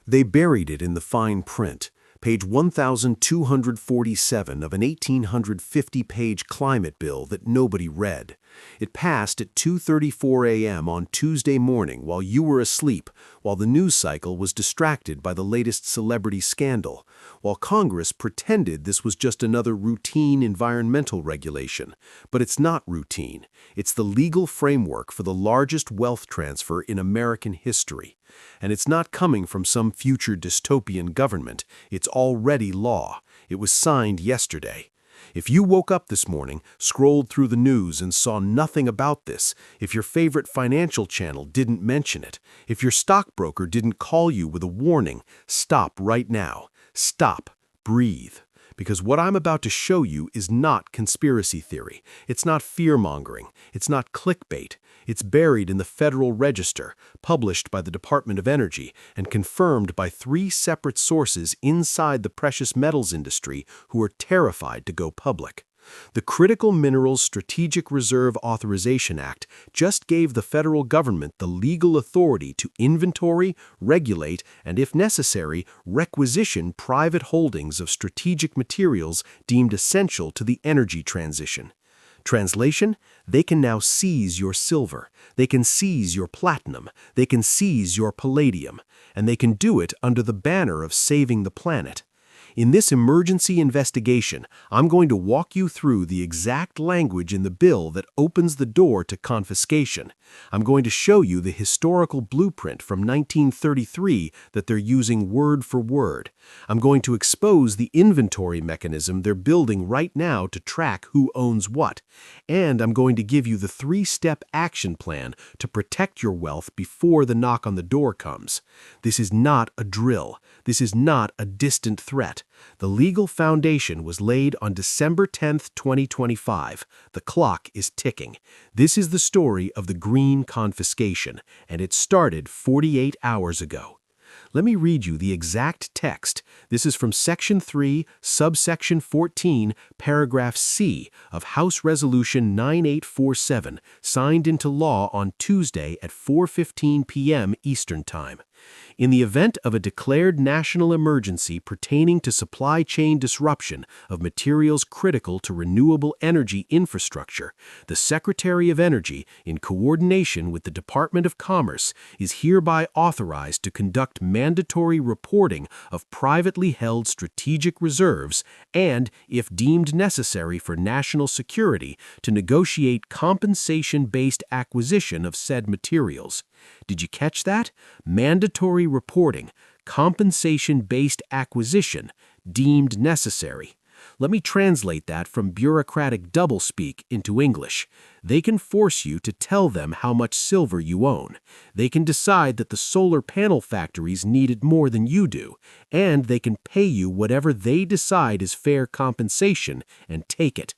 They buried it in the fine print, page 1247 of an 1,850-page climate bill that nobody read. It passed at 2:34 a.m. on Tuesday morning while you were asleep, while the news cycle was distracted by the latest celebrity scandal, while Congress pretended this was just another routine environmental regulation. But it's not routine. It's the legal framework for the largest wealth transfer in American history. And it's not coming from some future dystopian government. It's already law. It was signed yesterday. If you woke up this morning, scrolled through the news and saw nothing about this, if your favorite financial channel didn't mention it, if your stockbroker didn't call you with a warning, stop right now. Stop. Breathe. Because what I'm about to show you is not conspiracy theory. It's not fear-mongering. It's not clickbait. It's buried in the Federal Register, published by the Department of Energy, and confirmed by 3 separate sources inside the precious metals industry who are terrified to go public. The Critical Minerals Strategic Reserve Authorization Act just gave the federal government the legal authority to inventory, regulate, and if necessary, requisition private holdings of strategic materials deemed essential to the energy transition. Translation: they can now seize your silver, they can seize your platinum, they can seize your palladium, and they can do it under the banner of saving the planet. In this emergency investigation, I'm going to walk you through the exact language in the bill that opens the door to confiscation. I'm going to show you the historical blueprint from 1933 that they're using word for word. I'm going to expose the inventory mechanism they're building right now to track who owns what. And I'm going to give you the 3-step action plan to protect your wealth before the knock on the door comes. This is not a drill. This is not a distant threat. The legal foundation was laid on December 10, 2025. The clock is ticking. This is the story of the Green Confiscation, and it started 48 hours ago. Let me read you the exact text. This is from Section 3, Subsection 14, Paragraph C of House Resolution 9847, signed into law on Tuesday at 4:15 p.m. Eastern Time. In the event of a declared national emergency pertaining to supply chain disruption of materials critical to renewable energy infrastructure, the Secretary of Energy, in coordination with the Department of Commerce, is hereby authorized to conduct mandatory reporting of privately held strategic reserves and, if deemed necessary for national security, to negotiate compensation-based acquisition of said materials. Did you catch that? Mandatory reporting, compensation-based acquisition, deemed necessary. Let me translate that from bureaucratic doublespeak into English. They can force you to tell them how much silver you own. They can decide that the solar panel factories need it more than you do, and they can pay you whatever they decide is fair compensation and take it.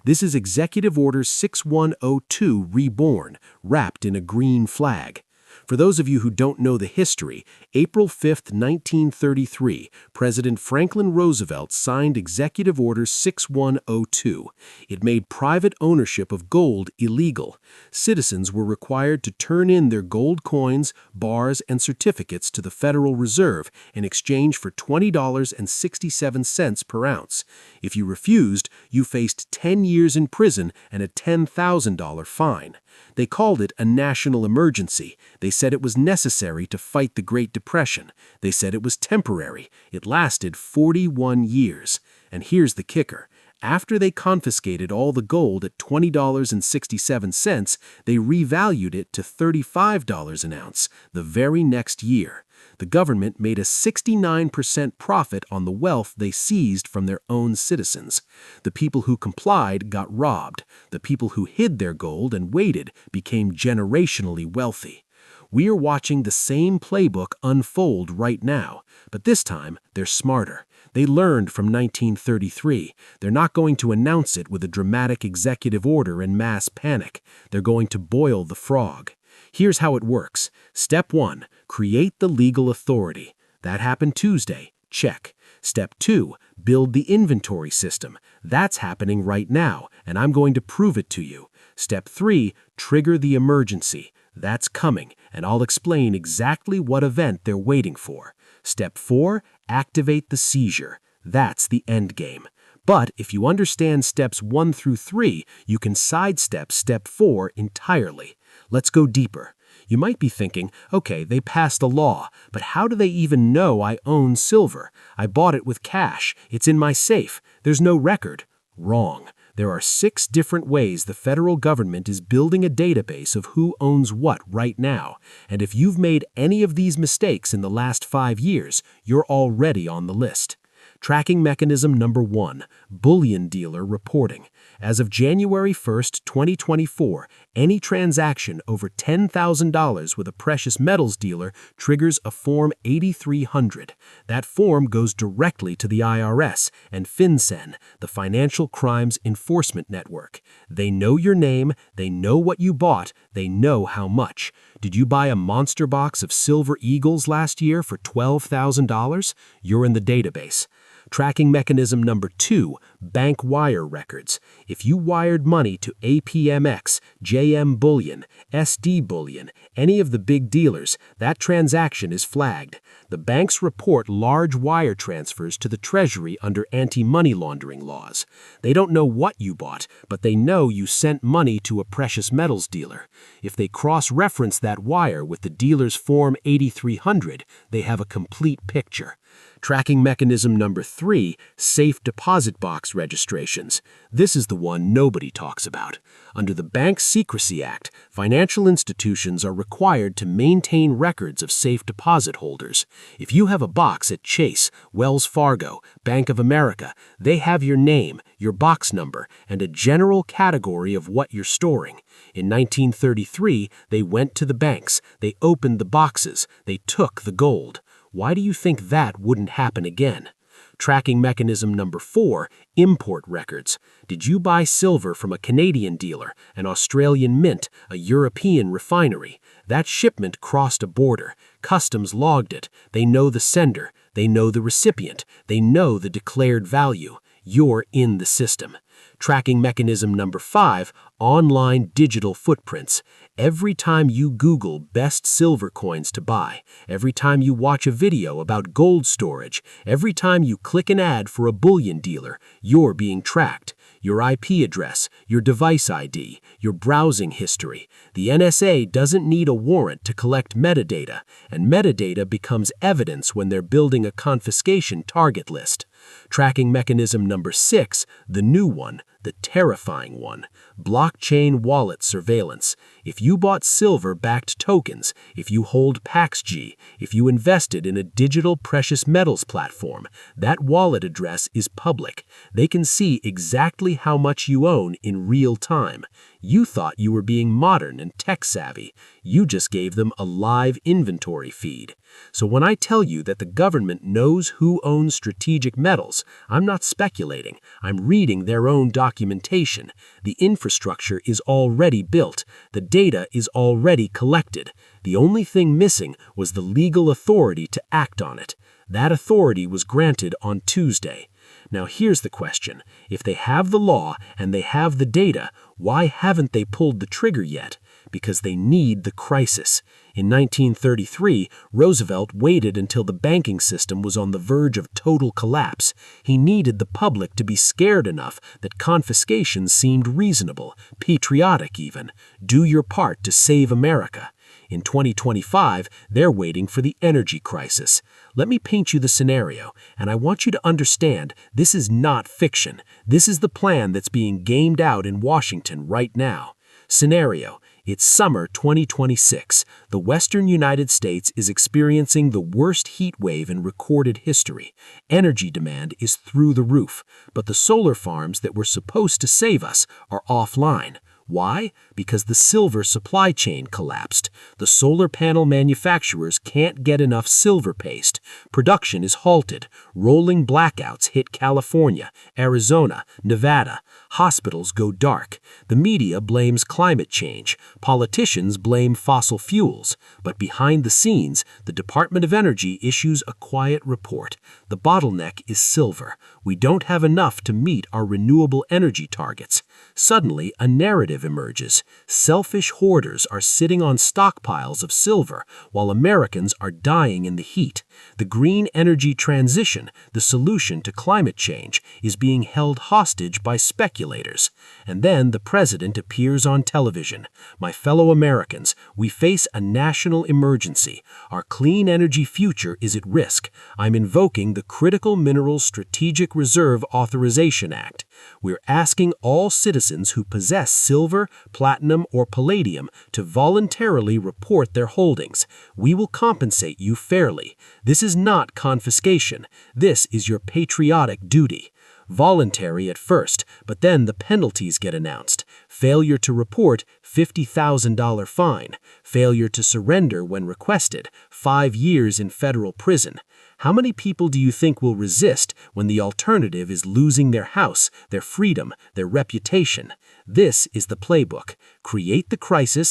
This is Executive Order 6102 reborn, wrapped in a green flag. For those of you who don't know the history, April 5, 1933, President Franklin Roosevelt signed Executive Order 6102. It made private ownership of gold illegal. Citizens were required to turn in their gold coins, bars, and certificates to the Federal Reserve in exchange for $20.67 per ounce. If you refused, you faced 10 years in prison and a $10,000 fine. They called it a national emergency. They said it was necessary to fight the Great Depression. They said it was temporary. It lasted 41 years. And here's the kicker. After they confiscated all the gold at $20.67, they revalued it to $35 an ounce the very next year. The government made a 69% profit on the wealth they seized from their own citizens. The people who complied got robbed. The people who hid their gold and waited became generationally wealthy. We are watching the same playbook unfold right now, but this time they're smarter. They learned from 1933. They're not going to announce it with a dramatic executive order and mass panic. They're going to boil the frog. Here's how it works. Step 1, create the legal authority. That happened Tuesday. Check. Step 2, build the inventory system. That's happening right now, and I'm going to prove it to you. Step 3, trigger the emergency. That's coming, and I'll explain exactly what event they're waiting for. Step 4, activate the seizure. That's the end game. But if you understand steps 1 through 3, you can sidestep step 4 entirely. Let's go deeper. You might be thinking, okay, they passed a law, but how do they even know I own silver? I bought it with cash. It's in my safe. There's no record. Wrong. There are 6 different ways the federal government is building a database of who owns what right now. And if you've made any of these mistakes in the last 5 years, you're already on the list. Tracking mechanism number 1, bullion dealer reporting. As of January 1st, 2024, any transaction over $10,000 with a precious metals dealer triggers a Form 8300. That form goes directly to the IRS and FinCEN, the Financial Crimes Enforcement Network. They know your name, they know what you bought, they know how much. Did you buy a monster box of Silver Eagles last year for $12,000? You're in the database. Tracking mechanism number 2, bank wire records. If you wired money to APMX, JM Bullion, SD Bullion, any of the big dealers, that transaction is flagged. The banks report large wire transfers to the Treasury under anti-money laundering laws. They don't know what you bought, but they know you sent money to a precious metals dealer. If they cross-reference that wire with the dealer's Form 8300, they have a complete picture. Tracking mechanism number 3, safe deposit box registrations. This is the one nobody talks about. Under the Bank Secrecy Act, financial institutions are required to maintain records of safe deposit holders. If you have a box at Chase, Wells Fargo, Bank of America, they have your name, your box number, and a general category of what you're storing. In 1933, they went to the banks, they opened the boxes, they took the gold. Why do you think that wouldn't happen again? Tracking mechanism number 4, import records. Did you buy silver from a Canadian dealer, an Australian mint, a European refinery? That shipment crossed a border. Customs logged it. They know the sender. They know the recipient. They know the declared value. You're in the system. Tracking mechanism number 5, online digital footprints. Every time you Google best silver coins to buy, every time you watch a video about gold storage, every time you click an ad for a bullion dealer, you're being tracked. Your IP address, your device ID, your browsing history. The NSA doesn't need a warrant to collect metadata, and metadata becomes evidence when they're building a confiscation target list. Tracking mechanism number 6, the new one, the terrifying one, blockchain wallet surveillance. If you bought silver-backed tokens, if you hold PaxG, if you invested in a digital precious metals platform, that wallet address is public. They can see exactly how much you own in real time. You thought you were being modern and tech-savvy. You just gave them a live inventory feed. So when I tell you that the government knows who owns strategic metals, I'm not speculating. I'm reading their own documentation. The infrastructure is already built. The data is already collected. The only thing missing was the legal authority to act on it. That authority was granted on Tuesday. Now here's the question. If they have the law and they have the data, why haven't they pulled the trigger yet? Because they need the crisis. In 1933, Roosevelt waited until the banking system was on the verge of total collapse. He needed the public to be scared enough that confiscation seemed reasonable, patriotic even. Do your part to save America. In 2025, they're waiting for the energy crisis. Let me paint you the scenario, and I want you to understand this is not fiction. This is the plan that's being gamed out in Washington right now. Scenario: it's summer 2026. The western United States is experiencing the worst heat wave in recorded history. Energy demand is through the roof, but the solar farms that were supposed to save us are offline. Why? Because the silver supply chain collapsed. The solar panel manufacturers can't get enough silver paste. Production is halted. Rolling blackouts hit California, Arizona, Nevada. Hospitals go dark. The media blames climate change. Politicians blame fossil fuels. But behind the scenes, the Department of Energy issues a quiet report. The bottleneck is silver. We don't have enough to meet our renewable energy targets. Suddenly, a narrative alternative emerges. Selfish hoarders are sitting on stockpiles of silver, while Americans are dying in the heat. The green energy transition, the solution to climate change, is being held hostage by speculators. And then the president appears on television. My fellow Americans, we face a national emergency. Our clean energy future is at risk. I'm invoking the Critical Minerals Strategic Reserve Authorization Act. We're asking all citizens who possess silver, platinum, or palladium to voluntarily report their holdings. We will compensate you fairly. This is not confiscation. This is your patriotic duty. Voluntary at first, but then the penalties get announced. Failure to report, $50,000 fine. Failure to surrender when requested, 5 years in federal prison. How many people do you think will resist when the alternative is losing their house, their freedom, their reputation? This is the playbook. Create the crisis,